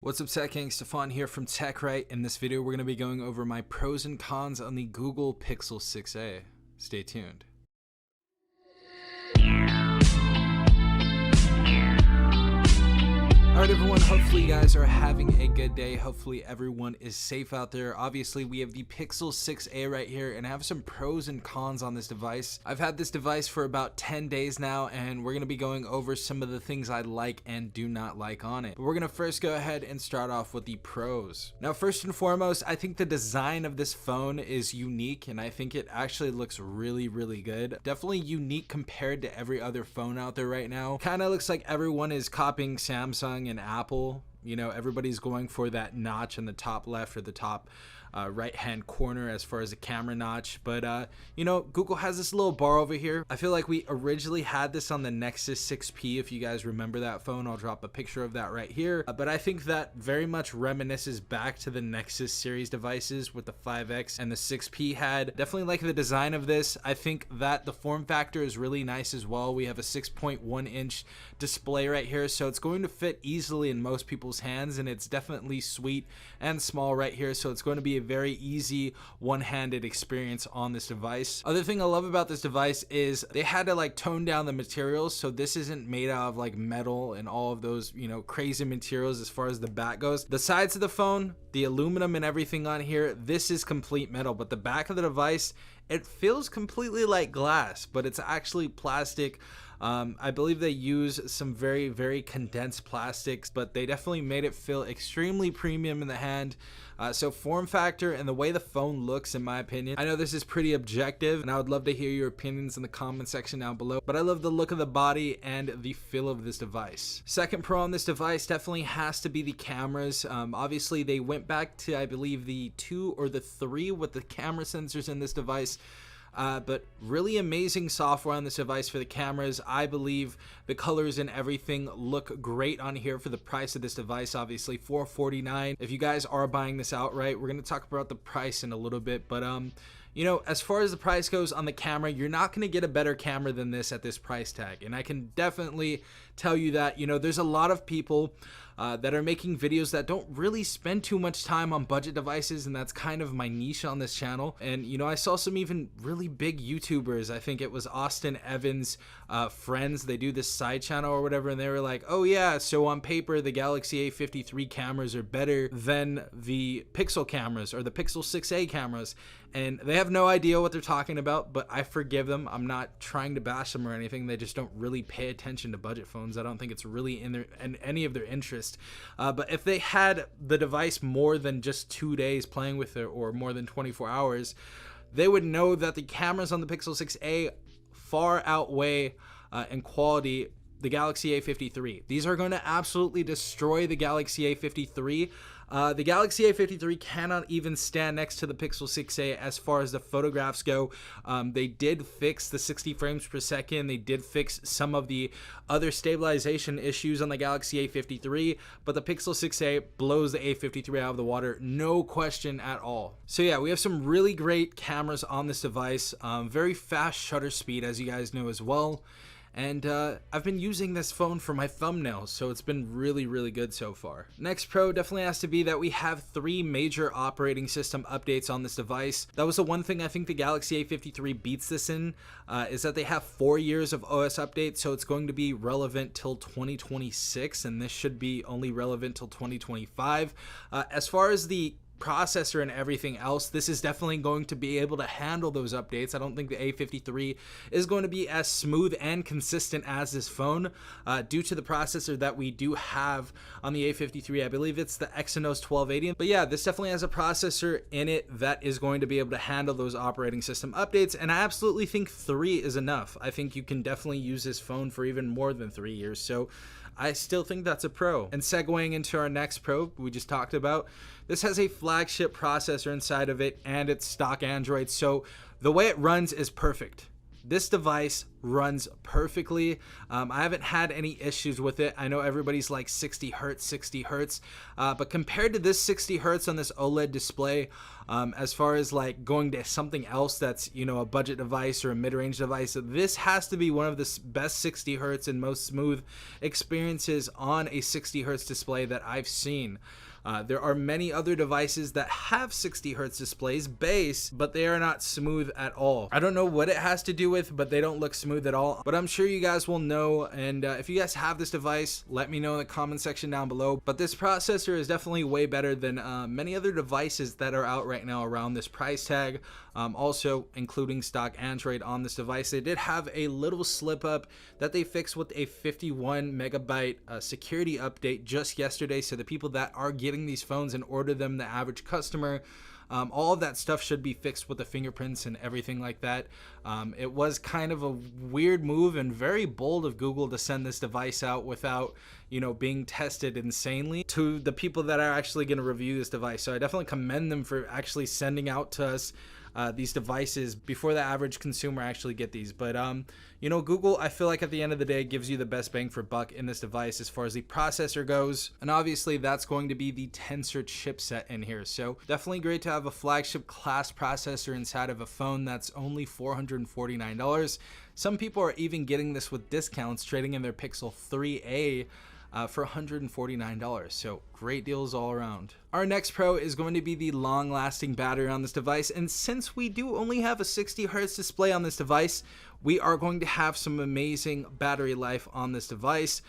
What's up, Tech Gang? Stefan here from TechRight. In this video, we're going to be going over my pros and cons on the Google Pixel 6a. Stay tuned. Alright everyone, hopefully you guys are having a good day. Hopefully everyone is safe out there. Obviously we have the Pixel 6a right here, and I have some pros and cons on this device. I've had this device for about 10 days now, and we're going to be going over some of the things I like and do not like on it. But we're going to first go ahead and start off with the pros. Now first and foremost, I think the design of this phone is unique, and I think it actually looks really good. Definitely unique compared to every other phone out there right now. Kind of looks like everyone is copying Samsung and Apple. You know, everybody's going for that notch in the top left or the top right hand corner as far as the camera notch, but you know, Google has this little bar over here. I feel like we originally had this on the Nexus 6P, if you guys remember that phone. I'll drop a picture of that right here, but I think that very much reminisces back to the Nexus series devices with the 5X and the 6P had. Definitely like the design of this. I think that the form factor is really nice as well. We have a 6.1 inch display right here, so it's going to fit easily in most people's hands, and it's definitely sweet and small right here, so it's going to be a very easy one-handed experience on this device. Other thing I love about this device is they had to like tone down the materials, so this isn't made out of like metal and all of those, you know, crazy materials as far as the back goes. The sides of the phone, the aluminum and everything on here, this is complete metal, but the back of the device, it feels completely like glass, but it's actually plastic. I believe they use some very condensed plastics, but they definitely made it feel extremely premium in the hand. So form factor and the way the phone looks, in my opinion, I know this is pretty objective, and I would love to hear your opinions in the comment section down below, but I love the look of the body and the feel of this device. Second pro on this device definitely has to be the cameras. Obviously they went back to, I believe, the 2 or the 3 with the camera sensors in this device. But really amazing software on this device for the cameras. I believe the colors and everything look great on here for the price of this device. Obviously $449. If you guys are buying this outright, we're going to talk about the price in a little bit, but you know, as far as the price goes on the camera, you're not going to get a better camera than this at this price tag. And I can definitely tell you that, you know, there's a lot of people that are making videos that don't really spend too much time on budget devices, and that's kind of my niche on this channel. And you know, I saw some even really big YouTubers. I think it was Austin Evans' friends. They do this side channel or whatever, and they were like, oh yeah, so on paper the Galaxy A53 cameras are better than the Pixel cameras or the Pixel 6a cameras, and they have no idea what they're talking about, but I forgive them. I'm not trying to bash them or anything. They just don't really pay attention to budget phones. I don't think it's really in any of their interest. But if they had the device more than just 2 days playing with it, or more than 24 hours, they would know that the cameras on the Pixel 6a far outweigh in quality the Galaxy A53. These are going to absolutely destroy the Galaxy A53. The Galaxy A53 cannot even stand next to the Pixel 6a as far as the photographs go. They did fix the 60 frames per second. They did fix some of the other stabilization issues on the Galaxy A53, but the Pixel 6a blows the A53 out of the water, no question at all. So yeah, we have some really great cameras on this device. Very fast shutter speed, as you guys know as well. And I've been using this phone for my thumbnails, so it's been really good so far. Next pro definitely has to be that we have 3 major operating system updates on this device. That was the one thing I think the Galaxy A53 beats this in, is that they have 4 years of OS updates, so it's going to be relevant till 2026, and this should be only relevant till 2025. As far as the processor and everything else, this is definitely going to be able to handle those updates. I don't think the A53 is going to be as smooth and consistent as this phone due to the processor that we do have on the A53. I believe it's the Exynos 1280, but yeah, this definitely has a processor in it that is going to be able to handle those operating system updates, and I absolutely think 3 is enough. I think you can definitely use this phone for even more than 3 years, so I still think that's a pro. And segueing into our next pro we just talked about, this has a flagship processor inside of it, and it's stock Android, so the way it runs is perfect. This device runs perfectly. I haven't had any issues with it. I know everybody's like 60 hertz, but compared to this 60 hertz on this OLED display, as far as like going to something else that's, you know, a budget device or a mid-range device, this has to be one of the best 60 hertz and most smooth experiences on a 60 hertz display that I've seen. There are many other devices that have 60 hertz displays base, but they are not smooth at all. I don't know what it has to do with, but they don't look smooth at all. But I'm sure you guys will know, and if you guys have this device, let me know in the comment section down below. But this processor is definitely way better than many other devices that are out right now around this price tag. Also including stock Android on this device. They did have a little slip up that they fixed with a 51 megabyte security update just yesterday. So the people that are getting these phones and order them, the average customer, all of that stuff should be fixed with the fingerprints and everything like that. It was kind of a weird move and very bold of Google to send this device out without, you know, being tested insanely to the people that are actually going to review this device. So I definitely commend them for actually sending out to us these devices before the average consumer actually get these. But you know, Google, I feel like at the end of the day, gives you the best bang for buck in this device as far as the processor goes, and obviously that's going to be the Tensor chipset in here. So definitely great to have a flagship class processor inside of a phone that's only $449. Some people are even getting this with discounts, trading in their Pixel 3a for $149. So great deals all around. Our next pro is going to be the long-lasting battery on this device, and since we do only have a 60 hertz display on this device, we are going to have some amazing battery life on this device.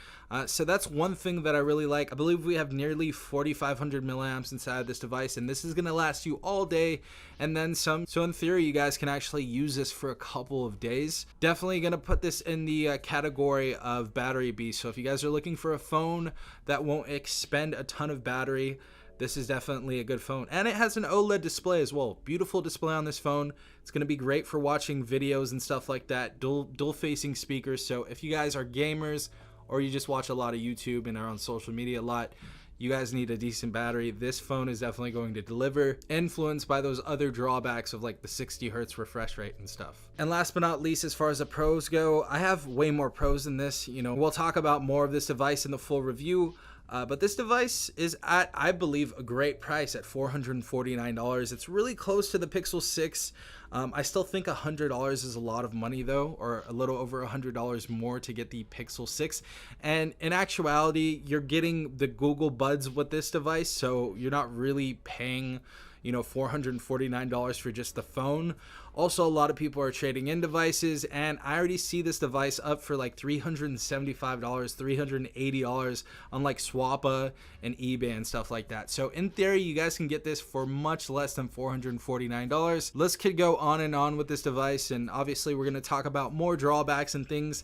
So that's one thing that I really like. I believe we have nearly 4,500 milliamps inside this device, and this is going to last you all day and then some. So in theory, you guys can actually use this for a couple of days. Definitely going to put this in the category of battery beast. So if you guys are looking for a phone that won't expend a ton of battery, this is definitely a good phone. And it has an OLED display as well. Beautiful display on this phone. It's going to be great for watching videos and stuff like that. Dual facing speakers. So if you guys are gamers or you just watch a lot of YouTube and are on social media a lot, you guys need a decent battery. This phone is definitely going to deliver, influenced by those other drawbacks of like the 60 hertz refresh rate and stuff. And last but not least, as far as the pros go, I have way more pros than this. You know, we'll talk about more of this device in the full review. But this device is at, I believe, a great price at $449. It's really close to the Pixel 6. I still think $100 is a lot of money though, or a little over $100 more to get the Pixel 6. And in actuality, you're getting the Google Buds with this device, so you're not really paying, you know, $449 for just the phone. Also, a lot of people are trading in devices, and I already see this device up for like $375, $380 on like Swappa and eBay and stuff like that. So in theory, you guys can get this for much less than $449. Let's could go on and on with this device, and obviously we're going to talk about more drawbacks and things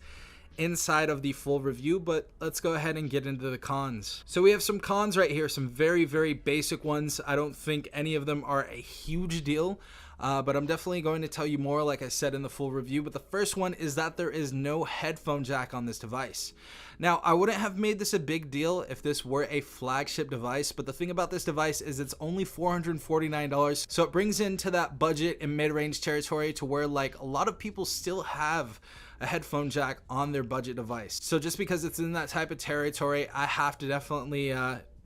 inside of the full review, but let's go ahead and get into the cons. So we have some cons right here, some very, very basic ones. I don't think any of them are a huge deal, but I'm definitely going to tell you more, like I said in the full review. But the first one is that there is no headphone jack on this device. Now, I wouldn't have made this a big deal if this were a flagship device, but the thing about this device is it's only $449, so it brings into that budget and mid-range territory to where like a lot of people still have a headphone jack on their budget device. So just because it's in that type of territory, I have to definitely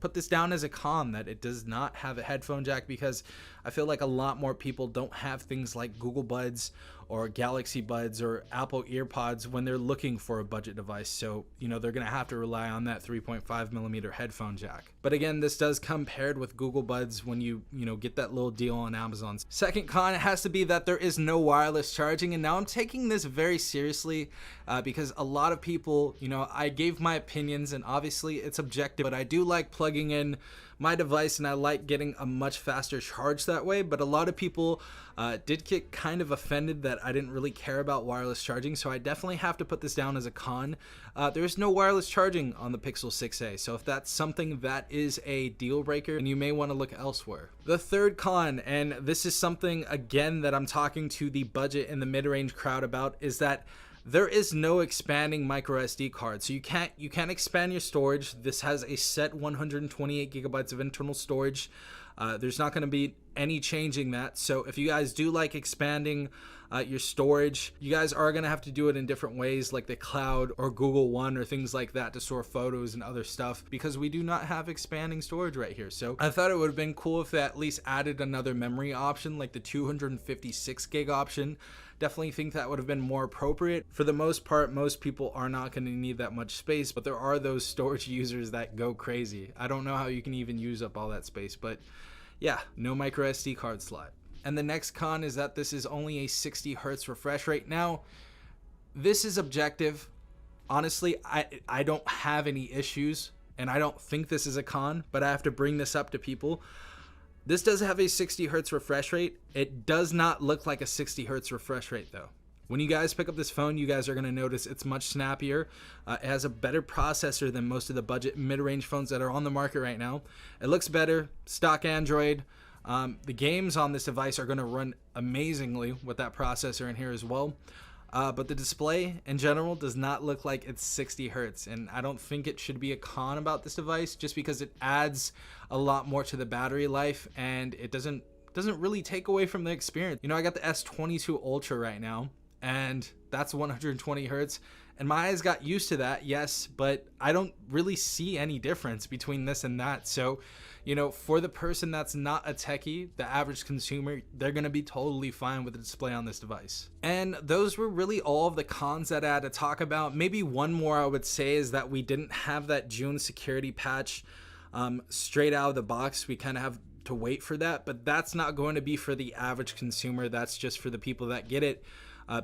put this down as a con, that it does not have a headphone jack, because I feel like a lot more people don't have things like Google Buds or Galaxy Buds or Apple EarPods when they're looking for a budget device. So, you know, they're going to have to rely on that 3.5 millimeter headphone jack. But again, this does come paired with Google Buds when you get that little deal on Amazon. Second con has to be that there is no wireless charging. And now I'm taking this very seriously because a lot of people, I gave my opinions, and obviously it's objective, but I do like plugging in my device and I like getting a much faster charge that way. But a lot of people did get kind of offended that I didn't really care about wireless charging, so I definitely have to put this down as a con. There's no wireless charging on the Pixel 6a, so if that's something that is a deal breaker, then you may want to look elsewhere. The third con, and this is something again that I'm talking to the budget and the mid-range crowd about, is that there is no expanding micro SD card. So you can't expand your storage. This has a set 128 gigabytes of internal storage. There's not going to be any changing that. So if you guys do like expanding your storage, you guys are going to have to do it in different ways, like the cloud or Google One or things like that, to store photos and other stuff, because we do not have expanding storage right here. So I thought it would have been cool if they at least added another memory option, like the 256 gig option. Definitely think that would have been more appropriate. For the most part, most people are not going to need that much space, but there are those storage users that go crazy. I don't know how you can even use up all that space, but yeah, no micro SD card slot. And the next con is that this is only a 60 hertz refresh rate. Now, this is objective. Honestly, I don't have any issues, and I don't think this is a con, but I have to bring this up to people. This does have a 60 hertz refresh rate. It does not look like a 60 hertz refresh rate though. When you guys pick up this phone, you guys are going to notice it's much snappier. It has a better processor than most of the budget mid-range phones that are on the market right now. It looks better, stock Android. The games on this device are going to run amazingly with that processor in here as well. But the display in general does not look like it's 60 hertz, and I don't think it should be a con about this device, just because it adds a lot more to the battery life, and it doesn't really take away from the experience. You know, I got the S22 Ultra right now, and that's 120 hertz, and my eyes got used to that, yes, but I don't really see any difference between this and that. So, you know, for the person that's not a techie, the average consumer, they're going to be totally fine with the display on this device. And those were really all of the cons that I had to talk about. Maybe one more I would say is that we didn't have that June security patch straight out of the box. We kind of have to wait for that, but that's not going to be for the average consumer. That's just for the people that get it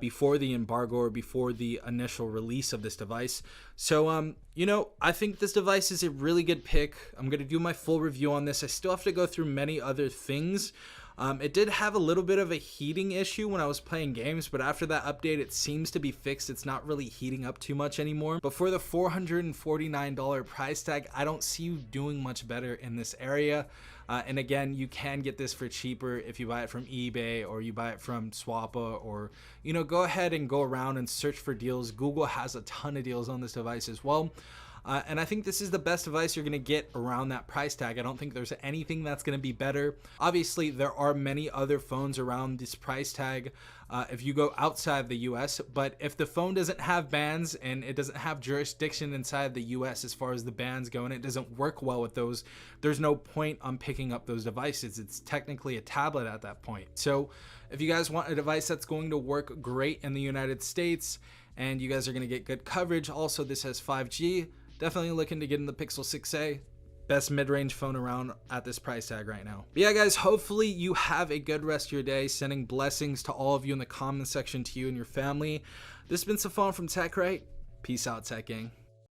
before the embargo or before the initial release of this device. So, you know, I think this device is a really good pick. I'm going to do my full review on this. I still have to go through many other things. It did have a little bit of a heating issue when I was playing games, but after that update, it seems to be fixed. It's not really heating up too much anymore. But for the $449 price tag, I don't see you doing much better in this area. And again, you can get this for cheaper if you buy it from eBay or you buy it from Swappa, or, you know, go ahead and go around and search for deals. Google has a ton of deals on this device as well. And I think this is the best device you're going to get around that price tag. I don't think there's anything that's going to be better. Obviously, there are many other phones around this price tag if you go outside the US, but if the phone doesn't have bands and it doesn't have jurisdiction inside the US as far as the bands go, and it doesn't work well with those, there's no point on picking up those devices. It's technically a tablet at that point. So if you guys want a device that's going to work great in the United States and you guys are going to get good coverage, also this has 5G, definitely looking to get in the Pixel 6a. Best mid-range phone around at this price tag right now. But yeah, guys, hopefully you have a good rest of your day. Sending blessings to all of you in the comment section, to you and your family. This has been Safon from TechRight. Peace out, Tech Gang.